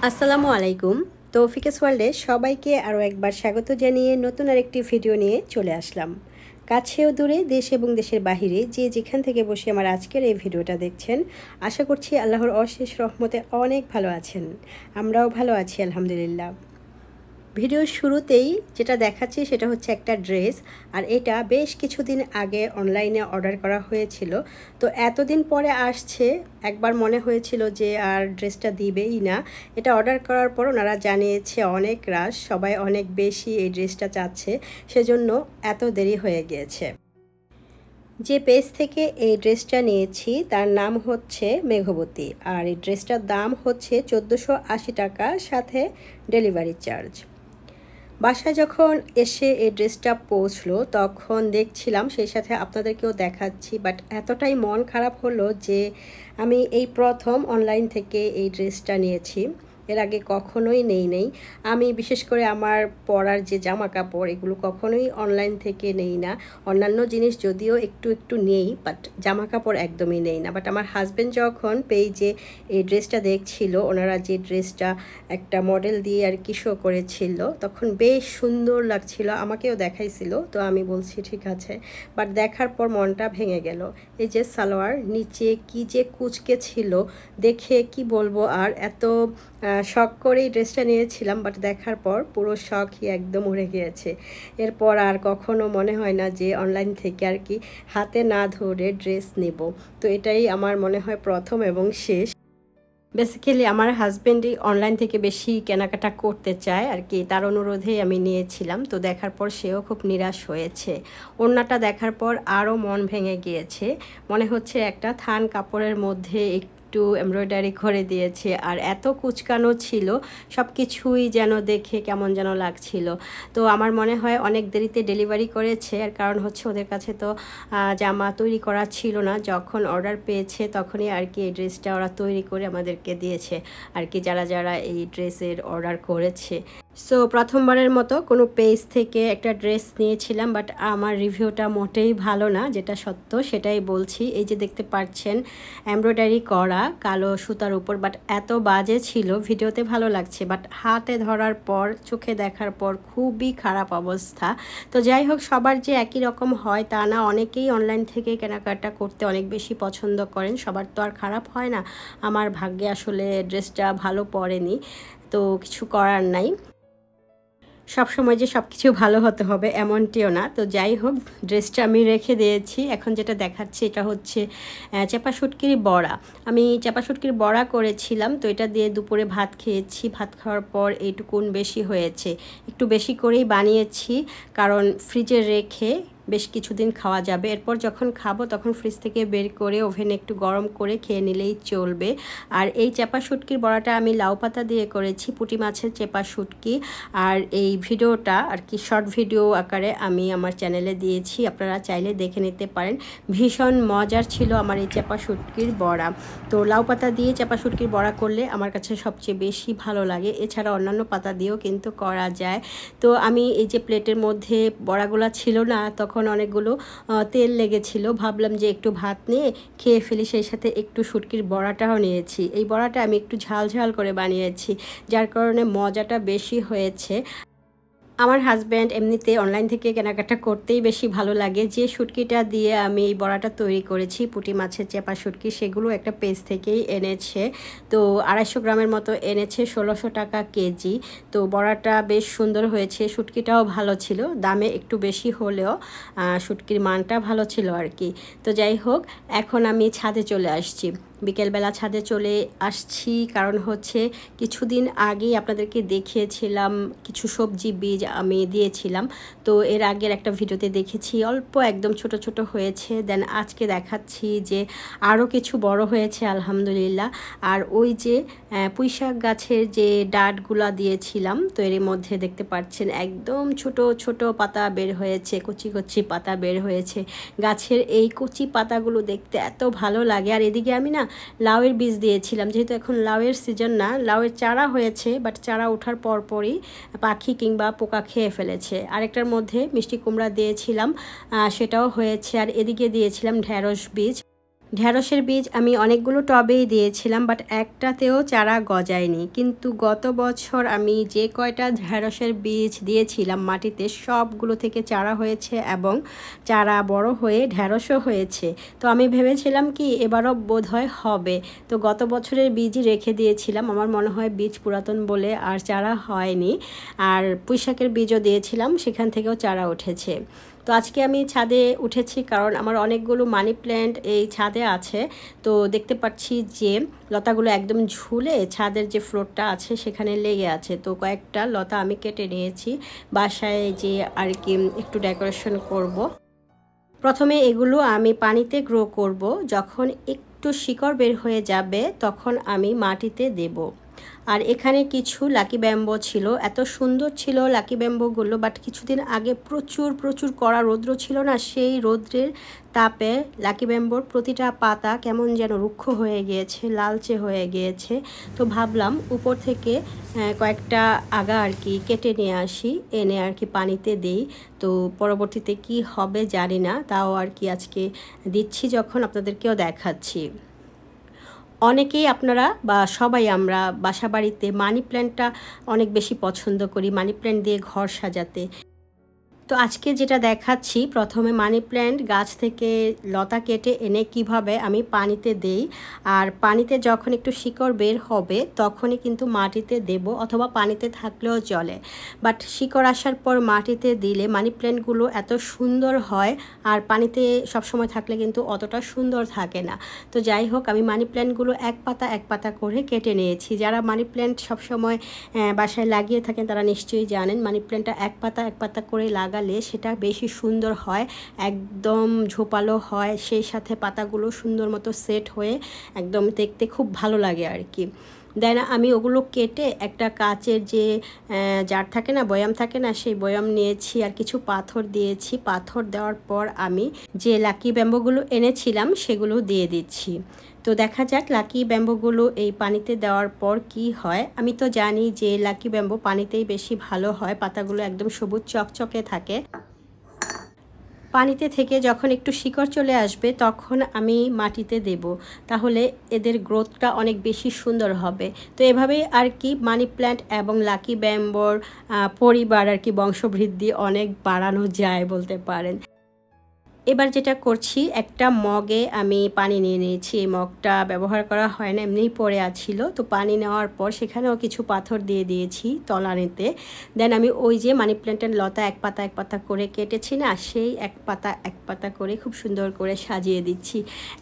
আসসালামু আলাইকুম। তৌফিকেস ওয়ার্ল্ডে সবাইকে আরও একবার স্বাগত জানিয়ে নতুন আরেকটি ভিডিও নিয়ে চলে আসলাম। কাছেও দূরে, দেশ এবং দেশের বাহিরে যে যেখান থেকে বসে আমার আজকের এই ভিডিওটা দেখছেন, আশা করছি আল্লাহর অশেষ রহমতে অনেক ভালো আছেন। আমরাও ভালো আছি আলহামদুলিল্লাহ। ভিডিওর শুরুতেই যেটা দেখাচ্ছি সেটা হচ্ছে একটা ড্রেস, আর এটা বেশ কিছুদিন আগে অনলাইনে অর্ডার করা হয়েছিল। তো এতদিন পরে আসছে, একবার মনে হয়েছিল যে আর ড্রেসটা দিবেই না। এটা অর্ডার করার পর ওনারা জানিয়েছে অনেক রাশ, সবাই অনেক বেশি এই ড্রেসটা চাচ্ছে, সেজন্য এত দেরি হয়ে গিয়েছে। যে পেজ থেকে এই ড্রেসটা নিয়েছি তার নাম হচ্ছে মেঘবতী, আর এই ড্রেসটার দাম হচ্ছে 1480 টাকা, সাথে ডেলিভারি চার্জ। বাসায় যখন এসে এই ড্রেসটা পৌঁছলো তখন দেখছিলাম, সেই সাথে আপনাদেরকেও দেখাচ্ছি, বাট এতটাই মন খারাপ হলো যে আমি এই প্রথম অনলাইন থেকে এই ড্রেসটা নিয়েছি। এর আগে কখনোই নেই। আমি বিশেষ করে আমার পরার যে জামা কাপড় এগুলো কখনোই অনলাইন থেকে নেই না। অন্যান্য জিনিস যদিও একটু নেই, বাট জামা কাপড় একদমই নেই না। বাট আমার হাজব্যান্ড যখন পেজে এই ড্রেসটা দেখছিল, ওনারা যে ড্রেসটা একটা মডেল দিয়ে আর কি শো করেছিল, তখন বেশ সুন্দর লাগছিল, আমাকেও দেখাইছিল। তো আমি বলছি ঠিক আছে, বাট দেখার পর মনটা ভেঙে গেল। এই যে সালোয়ার নিচে কি যে কুচকে ছিল, দেখে কি বলবো, আর এত শখ করেই ড্রেসটা নিয়েছিলাম, বাট দেখার পর পুরো শখই একদম উড়ে গিয়েছে। এরপর আর কখনো মনে হয় না যে অনলাইন থেকে আর কি হাতে না ধরে ড্রেস নেব। তো এটাই আমার মনে হয় প্রথম এবং শেষ। বেসিক্যালি আমার হাজব্যান্ডই অনলাইন থেকে বেশি কেনাকাটা করতে চায় আর কি, তার অনুরোধেই আমি নিয়েছিলাম। তো দেখার পর সেও খুব নিরাশ হয়েছে। ওড়নাটা দেখার পর আরও মন ভেঙে গিয়েছে, মনে হচ্ছে একটা থান কাপড়ের মধ্যে একটু এমব্রয়ডারি করে দিয়েছে, আর এত কুচকানো ছিল, সব কিছুই যেন দেখে কেমন যেন লাগছিল। তো আমার মনে হয় অনেক দেরিতে ডেলিভারি করেছে, আর কারণ হচ্ছে ওদের কাছে তো জামা তৈরি করা ছিল না। যখন অর্ডার পেয়েছে তখনই আর কি এই ড্রেসটা ওরা তৈরি করে আমাদেরকে দিয়েছে আর কি, যারা এই ড্রেসের অর্ডার করেছে। সো প্রথমবারের মতো কোনো পেজ থেকে একটা ড্রেস নিয়েছিলাম, বাট আমার রিভিউটা মোটেই ভালো না, যেটা সত্য সেটাই বলছি। এই যে দেখতে পাচ্ছেন এমব্রয়ডারি করা কালো সুতার উপর, বাট এত বাজে ছিল, ভিডিওতে ভালো লাগছে, বাট হাতে ধরার পর চোখে দেখার পর খুবই খারাপ অবস্থা। তো যাই হোক, সবার যে একই রকম হয় তা না, অনেকেই অনলাইন থেকে কেনাকাটা করতে অনেক বেশি পছন্দ করেন, সবার তো আর খারাপ হয় না। আমার ভাগ্যে আসলে ড্রেসটা ভালো পড়েনি, তো কিছু করার নাই। সবসময় যে সব কিছু ভালো হতে হবে এমনটিও না। তো যাই হোক, ড্রেসটা আমি রেখে দিয়েছি। এখন যেটা দেখাচ্ছি এটা হচ্ছে চাপা শুটকির বড়া। আমি চাপা শুটকির বড়া করেছিলাম, তো এটা দিয়ে দুপুরে ভাত খেয়েছি। ভাত খাওয়ার পর এইটুকুন বেশি হয়েছে, একটু বেশি করেই বানিয়েছি, কারণ ফ্রিজে রেখে বেশ কিছুদিন খাওয়া যাবে। এরপর যখন খাবো তখন ফ্রিজ থেকে বের করে ওভেনে একটু গরম করে খেয়ে নিলেই চলবে। আর এই চেপা শুটকির বড়াটা আমি লাউ পাতা দিয়ে করেছি, পুঁটি মাছের চেপা শুটকি। আর এই ভিডিওটা আর কি শর্ট ভিডিও আকারে আমি আমার চ্যানেলে দিয়েছি, আপনারা চাইলে দেখে নিতে পারেন। ভীষণ মজার ছিল আমার এই চেপা শুটকির বড়া। তো লাউ পাতা দিয়ে চেপা শুটকির বড়া করলে আমার কাছে সবচেয়ে বেশি ভালো লাগে, এছাড়া অন্যান্য পাতা দিয়েও কিন্তু করা যায়। তো আমি এই যে প্লেটের মধ্যে বড়াগুলো ছিল না, তখন অনেকগুলো তেল লেগেছিল, ভাবলাম যে একটু ভাত নিয়ে খেয়ে ফেলি, সেই সাথে একটু শুটকির বড়াটাও নিয়েছি। এই বড়াটা আমি একটু ঝাল করে বানিয়েছি, যার কারণে মজাটা বেশি হয়েছে। আমার হাজব্যান্ড এমনিতে অনলাইন থেকে কেনাকাটা করতেই বেশি ভালো লাগে। যে শুটকিটা দিয়ে আমি এই বড়াটা তৈরি করেছি, পুঁটি মাছের চেপা শুটকি, সেগুলো একটা পেজ থেকেই এনেছে। তো 250 গ্রামের মতো এনেছে, 1600 টাকা কেজি। তো বড়াটা বেশ সুন্দর হয়েছে, শুটকিটাও ভালো ছিল, দামে একটু বেশি হলেও শুটকির মানটা ভালো ছিল আর কি। তো যাই হোক, এখন আমি ছাদে চলে আসছি, বিকেলবেলা ছাদে চলে আসছি, কারণ হচ্ছে কিছুদিন আগেই আপনাদেরকে দেখিয়েছিলাম কিছু সবজি বীজ আমি দিয়েছিলাম। তো এর আগের একটা ভিডিওতে দেখেছি অল্প একদম ছোট হয়েছে, দেন আজকে দেখাচ্ছি যে আরও কিছু বড় হয়েছে আলহামদুলিল্লাহ। আর ওই যে পুঁইশাক গাছের যে ডাঁটগুলা দিয়েছিলাম, তো এর মধ্যে দেখতে পাচ্ছেন একদম ছোট পাতা বের হয়েছে, কচি পাতা বের হয়েছে। গাছের এই কচি পাতাগুলো দেখতে এত ভালো লাগে। আর এদিকে আমি না লাউয়ের বীজ দিয়েছিলাম, যেহেতু এখন লাউয়ের সিজন না, লাউয়ের চারা হয়েছে, বাট চারা ওঠার পরই পাখি কিংবা পোকা খেয়ে ফেলেছে। আরেকটার মধ্যে মিষ্টি কুমড়া দিয়েছিলাম, সেটাও হয়েছে। আর এদিকে দিয়েছিলাম ঢেঁড়স বীজ। ঢেঁড়সের বীজ আমি অনেকগুলো টবেই দিয়েছিলাম, বাট একটাতেও চারা গজায়নি। কিন্তু গত বছর আমি যে কয়টা ঢেঁড়সের বীজ দিয়েছিলাম মাটিতে, সবগুলো থেকে চারা হয়েছে এবং চারা বড় হয়ে ঢেঁড়সও হয়েছে। তো আমি ভেবেছিলাম কি এবারও বোধহয় হবে। তো গত বছরের বীজই রেখে দিয়েছিলাম, আমার মনে হয় বীজ পুরাতন বলে আর চারা হয়নি। আর পুঁইশাকের বীজও দিয়েছিলাম, সেখান থেকেও চারা উঠেছে। তো আজকে আমি ছাদে উঠেছি কারণ আমার অনেকগুলো মানি প্ল্যান্ট এই ছাদে আছে। তো দেখতে পাচ্ছি যে লতাগুলো একদম ঝুলে ছাদের যে ফ্লোরটা আছে সেখানে লেগে আছে। তো কয়েকটা লতা আমি কেটে নিয়েছি বাসায় যে আর কি একটু ডেকোরেশন করব। প্রথমে এগুলো আমি পানিতে গ্রো করব, যখন একটু শিকড় বের হয়ে যাবে তখন আমি মাটিতে দেব। আর এখানে কিছু লাকি ব্যাম্বো ছিল, এত সুন্দর ছিল লাকি ব্যাম্বোগুলো, বাট কিছুদিন আগে প্রচুর কড়া রৌদ্র ছিল না, সেই রৌদ্রের তাপে লাকি ব্যাম্বোর প্রতিটা পাতা কেমন যেন রুক্ষ হয়ে গিয়েছে, লালচে হয়ে গিয়েছে। তো ভাবলাম উপর থেকে কয়েকটা আগা আর কি কেটে নিয়ে আসি, এনে আর কি পানিতে দিই। তো পরবর্তীতে কি হবে জানি না, তাও আর কি আজকে দিচ্ছি যখন আপনাদেরকেও দেখাচ্ছি। অনেকেই আপনারা বা সবাই আমরা বাসা বাড়িতে মানি প্ল্যান্টটা অনেক বেশি পছন্দ করি, মানি প্ল্যান্ট দিয়ে ঘর সাজাতে। তো আজকে যেটা দেখাচ্ছি, প্রথমে মানি প্ল্যান্ট গাছ থেকে লতা কেটে এনে কিভাবে আমি পানিতে দেই। আর পানিতে যখন একটু শিকড় বের হবে তখনই কিন্তু মাটিতে দেব, অথবা পানিতে থাকলেও চলে। বাট শিকড় আসার পর মাটিতে দিলে মানি প্ল্যান্টগুলো এত সুন্দর হয়, আর পানিতে সবসময় থাকলে কিন্তু অতটা সুন্দর থাকে না। তো যাই হোক, আমি মানি প্ল্যান্টগুলো এক পাতা করে কেটে নিয়েছি। যারা মানি প্ল্যান্ট সবসময় বাসায় লাগিয়ে থাকেন তারা নিশ্চয়ই জানেন, মানি প্ল্যান্টটা এক পাতা করে লাগালে সেটা বেশি সুন্দর হয়, একদম ঝোপালো হয়, সেই সাথে পাতাগুলো সুন্দর মতো সেট হয়ে একদম দেখতে খুব ভালো লাগে আর কি। দেন আমি ওগুলো কেটে একটা কাচের যে জার থাকে না, বয়াম থাকে না, সেই বয়াম নিয়েছি আর কিছু পাথর দিয়েছি। পাথর দেওয়ার পর আমি যে লাকি ব্যাম্বোগুলো এনেছিলাম সেগুলো দিয়ে দিচ্ছি। তো দেখা যাক লাকি ব্যাম্বোগুলো এই পানিতে দেওয়ার পর কি হয়। আমি তো জানি যে লাকি ব্যাম্বো পানিতেই বেশি ভালো হয়, পাতাগুলো একদম সবুজ চকচকে থাকে। পানিতে থেকে যখন একটু শিকড় চলে আসবে তখন আমি মাটিতে দেব, তাহলে এদের গ্রোথটা অনেক বেশি সুন্দর হবে। তো এভাবেই আর কি মানি প্ল্যান্ট এবং লাকি ব্যাম্বোর পরিবার আর কি বংশবৃদ্ধি অনেক বাড়ানো যায় বলতে পারেন। এবার যেটা করছি, একটা মগে আমি পানি নিয়ে নিয়েছি। এই মগটা ব্যবহার করা হয় না, এমনিই পড়ে আছিল। তো পানি নেওয়ার পর সেখানেও কিছু পাথর দিয়ে দিয়েছি তলানিতে। দেন আমি ওই যে মানি প্ল্যান্টের লতা এক পাতা করে কেটেছি না, সেই এক পাতা করে খুব সুন্দর করে সাজিয়ে দিচ্ছি।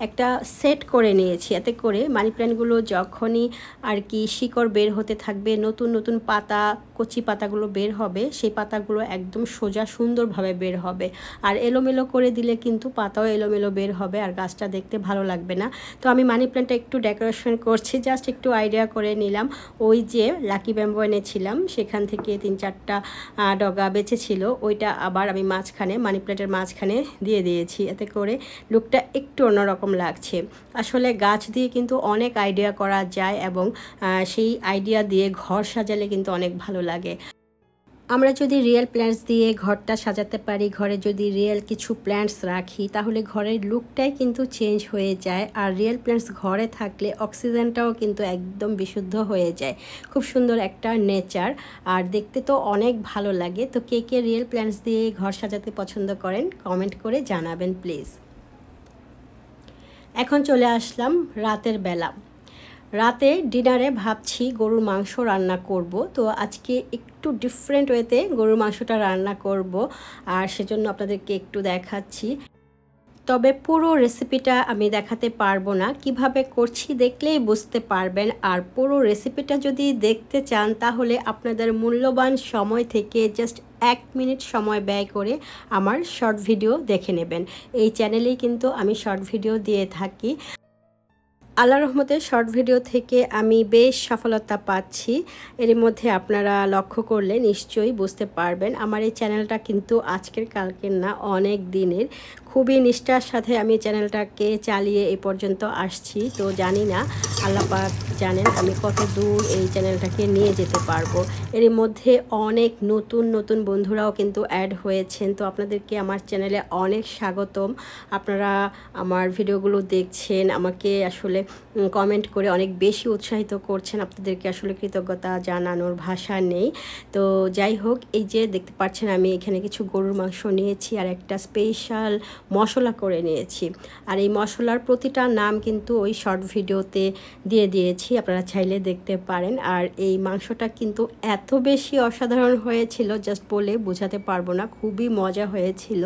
একটা সেট করে নিয়েছি, এতে করে মানি প্ল্যান্টগুলো যখনই আর কি শিকড় বের হতে থাকবে, নতুন পাতা, কচি পাতাগুলো বের হবে, সেই পাতাগুলো একদম সোজা সুন্দরভাবে বের হবে। আর এলোমেলো করে দিলে কিন্তু পাতাও এলোমেলো বের হবে আর গাছটা দেখতে ভালো লাগবে না। তো আমি মানি প্ল্যান্টটা একটু ডেকোরেশন করছি, জাস্ট একটু আইডিয়া করে নিলাম। ওই যে লাকি ব্যাম্বো এনেছিলাম সেখান থেকে 3-4টা ডগা বেঁচেছিল, ওইটা আবার আমি মাঝখানে মানি প্ল্যান্টের মাঝখানে দিয়ে দিয়েছি, এতে করে লুকটা একটু অন্যরকম লাগছে। আসলে গাছ দিয়ে কিন্তু অনেক আইডিয়া করা যায় এবং সেই আইডিয়া দিয়ে ঘর সাজালে কিন্তু অনেক ভালো লাগে। আমরা যদি রিয়েল প্ল্যান্টস দিয়ে ঘরটা সাজাতে পারি, ঘরে যদি রিয়েল কিছু প্ল্যান্টস রাখি, তাহলে ঘরের লুকটাই কিন্তু চেঞ্জ হয়ে যায়। আর রিয়েল প্ল্যান্টস ঘরে থাকলে অক্সিজেনটাও কিন্তু একদম বিশুদ্ধ হয়ে যায়, খুব সুন্দর একটা নেচার, আর দেখতে তো অনেক ভালো লাগে। তো কে কে রিয়েল প্ল্যান্টস দিয়ে ঘর সাজাতে পছন্দ করেন কমেন্ট করে জানাবেন প্লিজ। এখন চলে আসলাম রাতের বেলা। রাতে ডিনারে ভাবছি গরুর মাংস রান্না করব। তো আজকে একটু ডিফারেন্ট ওয়েতে গরুর মাংসটা রান্না করব, আর সেজন্য আপনাদেরকে একটু দেখাচ্ছি। তবে পুরো রেসিপিটা আমি দেখাতে পারবো না, কিভাবে করছি দেখলেই বুঝতে পারবেন। আর পুরো রেসিপিটা যদি দেখতে চান তাহলে আপনাদের মূল্যবান সময় থেকে জাস্ট 1 মিনিট সময় ব্যয় করে আমার শর্ট ভিডিও দেখে নেবেন। এই চ্যানেলেই কিন্তু আমি শর্ট ভিডিও দিয়ে থাকি। আল্লাহর রহমতে শর্ট ভিডিও থেকে আমি বেশ সফলতা পাচ্ছি। এর মধ্যে আপনারা লক্ষ্য করলে নিশ্চয়ই বুঝতে পারবেন আমার এই চ্যানেলটা কিন্তু আজকের কালকের না, অনেক দিনের। খুবই নিষ্ঠার সাথে আমি চ্যানেলটাকে চালিয়ে এই পর্যন্ত আসছি। তো জানি না, আল্লাহ পাক জানেন আমি কত দূর এই চ্যানেলটাকে নিয়ে যেতে পারবো। এর মধ্যে অনেক নতুন নতুন বন্ধুরাও কিন্তু অ্যাড হয়েছেন। তো আপনাদেরকে আমার চ্যানেলে অনেক স্বাগতম। আপনারা আমার ভিডিওগুলো দেখছেন, আমাকে আসলে কমেন্ট করে অনেক বেশি উৎসাহিত করছেন। আপনাদেরকে আসলে কৃতজ্ঞতা জানানোর ভাষা নেই। তো যাই হোক, এই যে দেখতে পাচ্ছেন আমি এখানে কিছু গরুর মাংস নিয়েছি আর একটা স্পেশাল মশলা করে নিয়েছি। আর এই মশলার প্রতিটা নাম কিন্তু ওই শর্ট ভিডিওতে দিয়ে দিয়েছি, আপনারা চাইলে দেখতে পারেন। আর এই মাংসটা কিন্তু এত বেশি অসাধারণ হয়েছিল, জাস্ট বলে বোঝাতে পারবো না, খুবই মজা হয়েছিল।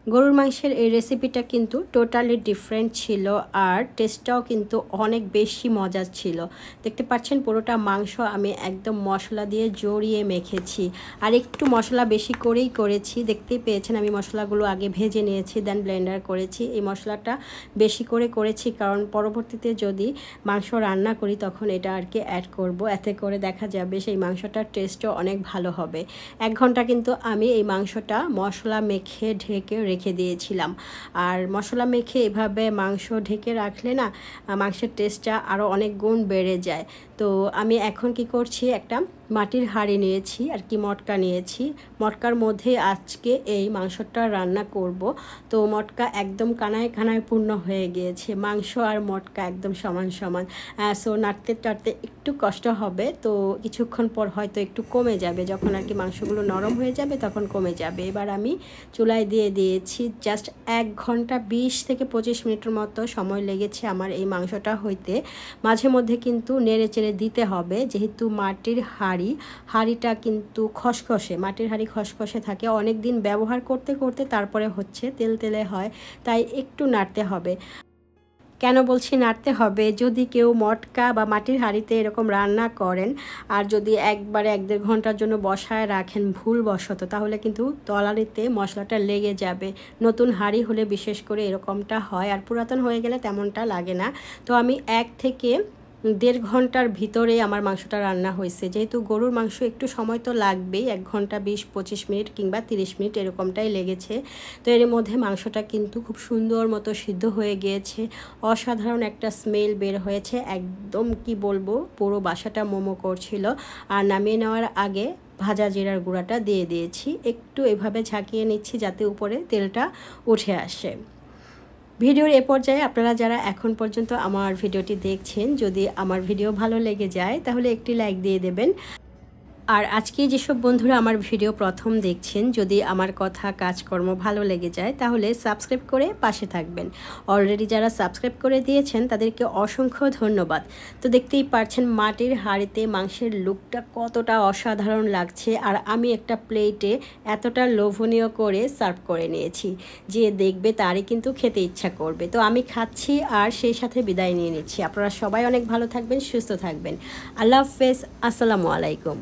গরুর মাংসের এই রেসিপিটা কিন্তু টোটালি ডিফারেন্ট ছিল আর টেস্টটাও কিন্তু অনেক বেশি মজার ছিল। দেখতে পাচ্ছেন পুরোটা মাংস আমি একদম মশলা দিয়ে জড়িয়ে মেখেছি আর একটু মশলা বেশি করেই করেছি। দেখতেই পেয়েছেন আমি মশলাগুলো আগে ভেজে নিয়েছি, দেন ব্লেন্ডার করেছি। এই মশলাটা বেশি করে করেছি কারণ পরবর্তীতে যদি মাংস রান্না করি তখন এটা আর কি অ্যাড করব, এতে করে দেখা যাবে সেই মাংসটার টেস্টও অনেক ভালো হবে। 1 ঘন্টা কিন্তু আমি এই মাংসটা মশলা মেখে ঢেকে রেখে দিয়েছিলাম। আর মশলা মেখে এভাবে মাংস ঢেকে রাখলে না মাংসের টেস্টটা আরও অনেক গুণ বেড়ে যায়। তো আমি এখন কি করছি, একটা মাটির হাঁড়ি নিয়েছি আর কি মটকা নিয়েছি। মটকার মধ্যে আজকে এই মাংসটা রান্না করব। তো মটকা একদম কানায় কানায় পূর্ণ হয়ে গিয়েছে, মাংস আর মটকা একদম সমান সমান। সো নাড়তে টাড়তে একটু কষ্ট হবে, তো কিছুক্ষণ পর হয়তো একটু কমে যাবে, যখন আর কি মাংসগুলো নরম হয়ে যাবে তখন কমে যাবে। এবার আমি চুলায় দিয়ে দিয়েছি। জাস্ট 1 ঘন্টা 20 থেকে 25 মিনিটের মতো সময় লেগেছে আমার এই মাংসটা হইতে। মাঝে মধ্যে কিন্তু নেড়ে চেড়ে দিতে হবে, যেহেতু মাটির হাঁড়িটা কিন্তু খসখসে, মাটির হাঁড়ি খসখসে থাকে, অনেক দিন ব্যবহার করতে করতে তারপরে হচ্ছে তেলে হয়, তাই একটু নাড়তে হবে। কেন বলছি নাড়তে হবে, যদি কেউ মটকা বা মাটির হাঁড়িতে এরকম রান্না করেন আর যদি একবারে 1-1.5 ঘন্টার জন্য বসায় রাখেন ভুলবশত, তাহলে কিন্তু তলানিতে মশলাটা লেগে যাবে। নতুন হাঁড়ি হলে বিশেষ করে এরকমটা হয়, আর পুরাতন হয়ে গেলে তেমনটা লাগে না। তো আমি 1 থেকে 1.5 ঘন্টার ভিতরে আমার মাংসটা রান্না হয়েছে। যেহেতু গরুর মাংস একটু সময় তো লাগবেই, 1 ঘন্টা 20-25 মিনিট কিংবা 30 মিনিট এরকমটাই লেগেছে। তো এর মধ্যে মাংসটা কিন্তু খুব সুন্দর মতো সিদ্ধ হয়ে গিয়েছে, অসাধারণ একটা স্মেল বের হয়েছে, একদম কি বলবো পুরো বাসাটা মোমো করছিল। আর নামিয়ে নেওয়ার আগে ভাজা জিরার গুঁড়াটা দিয়ে দিয়েছি, একটু এভাবে ঝাঁকিয়ে নিচ্ছি যাতে উপরে তেলটা উঠে আসে। ভিডিওর এ পর্যায়ে আপনারা যারা এখন পর্যন্ত আমার ভিডিওটি দেখছেন, যদি আমার ভিডিও ভালো লেগে যায় তাহলে একটি লাইক দিয়ে দেবেন। আর আজকে যেসব বন্ধুরা আমার ভিডিও প্রথম দেখছেন, যদি আমার কথা কাজকর্ম ভালো লেগে যায় তাহলে সাবস্ক্রাইব করে পাশে থাকবেন। অলরেডি যারা সাবস্ক্রাইব করে দিয়েছেন তাদেরকে অসংখ্য ধন্যবাদ। তো দেখতেই পারছেন মাটির হাঁড়িতে মাংসের লুকটা কতটা অসাধারণ লাগছে, আর আমি একটা প্লেটে এতটা লোভনীয় করে সার্ভ করে নিয়েছি, যে দেখবে তারই কিন্তু খেতে ইচ্ছা করবে। তো আমি খাচ্ছি আর সেই সাথে বিদায় নিয়ে নিচ্ছি। আপনারা সবাই অনেক ভালো থাকবেন, সুস্থ থাকবেন। আল্লাহ হাফেজ, আসসালামু আলাইকুম।